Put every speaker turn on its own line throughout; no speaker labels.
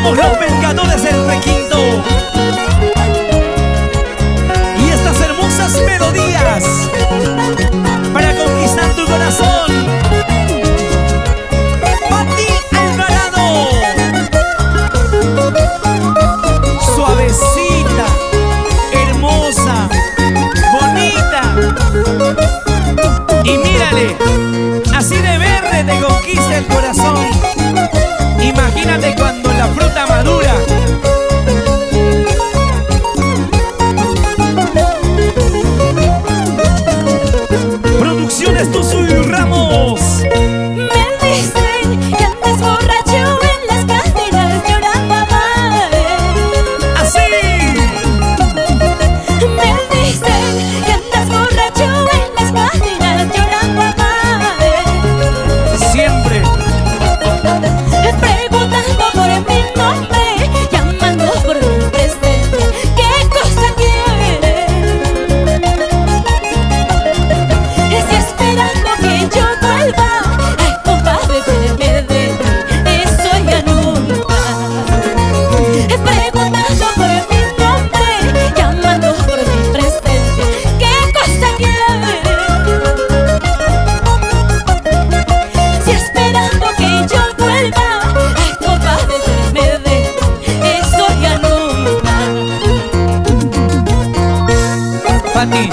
Somos los pescadores del requinto. Y estas hermosas melodías para conquistar tu corazón. Pati Alvarado. Suavecita, hermosa, bonita. Y mírale, así de verde te conquista el corazón. Imagínate cuando la fruta madura. Producciones Tuzo y Ramos.
Me dicen que andas borracho en las cantinas llorando amores.
Así.
Me dicen que andas borracho en las cantinas llorando amores.
Siempre.
Preguntando por mi nombre, llamando por mi presencia. ¿Qué cosa quieres? Estoy esperando que yo vuelva. Ay, compadre, déjeme de ti, eso ya nunca. Preguntando por mi nombre, llamando por mi presencia. ¿Qué cosa quieres? Si esperando que yo vuelva. Ay, compadre, déjeme de ti, eso ya nunca.
Pati,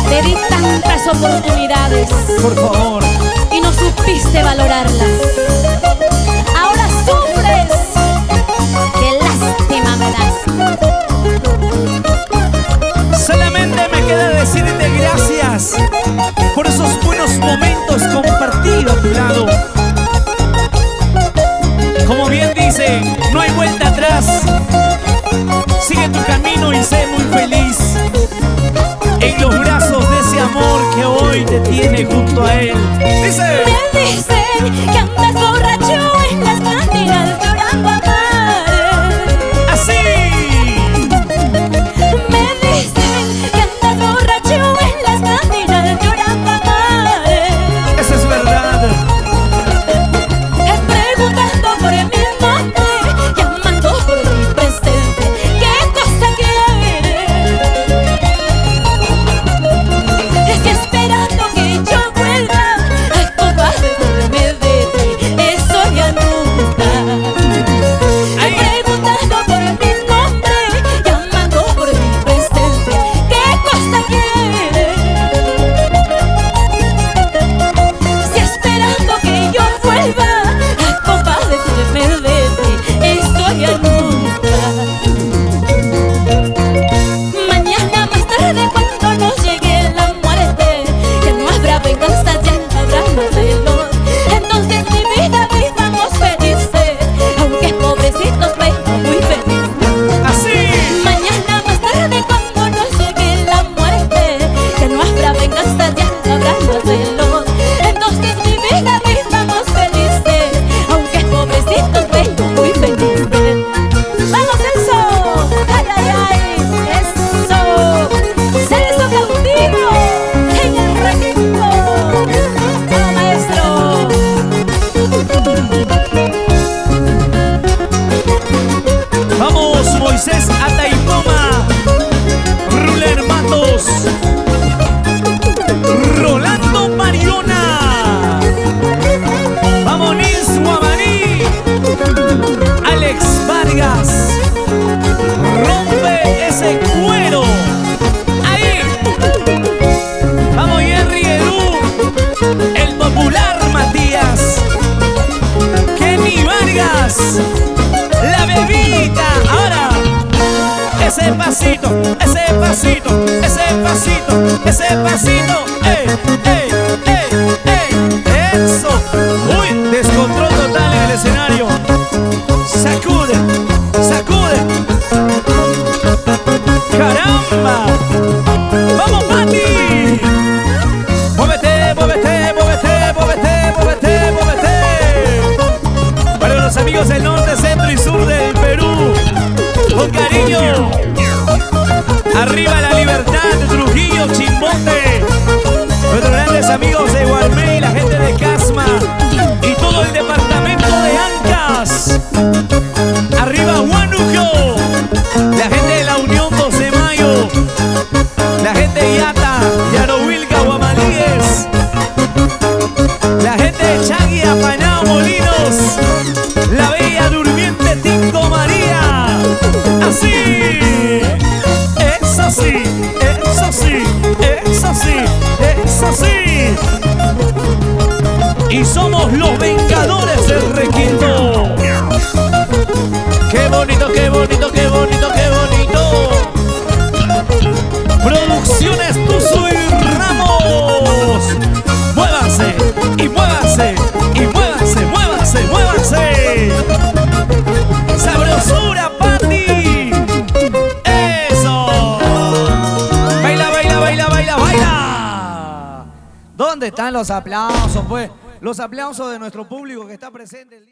Te di tantas oportunidades
por favor.
y no supiste valorarlas. Ahora sufres. Qué lástima me das.
Solamente me queda decirte gracias por esos buenos momentos compartidos a tu lado. Como bien dice, no hay vuelta atrás. Sigue tu camino y sé muy feliz en los brazos de ese amor que hoy te tiene junto a él. Dice.
Me dicen que andas borracho en las cantinas llorando amores.
Así.
Me dicen que andas borracho en las cantinas llorando amores.
Eso es verdad.
Preguntando por mi nombre, llamando por mi presencia. ¿Qué cosa quieres? Estoy esperando que yo vuelva. Ay, compadre, déjeme de ti, eso ya nunca. Preguntando por mi nombre, llamando por mi presencia. ¿Qué cosa quieres? Si esperando que yo vuelva. Ay, compadre, déjeme de ti, eso ya nunca. Mañana más tarde cuando nos llegue la muerte, ya no habrá venganza, ya no habrá más dolor. Entonces mi vida vivamos felices, aunque pobrecitos pero muy felices.
Así.
Mañana más tarde cuando nos llegue la muerte, ya no habrá venganza, ya no habrá más dolor. Entonces mi vida vivamos felices, aunque pobrecitos pero muy felices. ¡Vamos, Celso! ¡Ay, ay, ay! ¡Eso! ¡Celso cautivo! ¡En el requinto! ¡Vamos, maestro!
Vamos, Moisés Ataipoma, Ruler Matos, Rolando Mariona. Vamos, Nils Guamaní, Alex Vargas. Rompe ese cuero. Ahí. Vamos, Jerry Edu, el popular Matías. Kenny Vargas. La bebita, ahora. Ese pasito, ese pasito, ese pasito, ese pasito. Eso. Uy, descontrol total en el escenario. Sacude, sacude. ¡Caramba! ¡Vamos, Pati! ¡Muévete, muévete, muévete, muévete, muévete, muévete! Para los amigos del norte, centro y sur del Perú, con cariño. Arriba la libertad, Trujillo, Chimbote. Nuestro gran Y somos los vengadores del requinto. Qué bonito, qué bonito, qué bonito, qué bonito. Producciones Tuzo y Ramos. Muévanse y muévanse y muévanse, muévanse, muévanse. Sabrosura, Pati. Eso. Baila, baila, baila, baila, baila. ¿Dónde están los aplausos, pues? Los aplausos de nuestro público que está presente.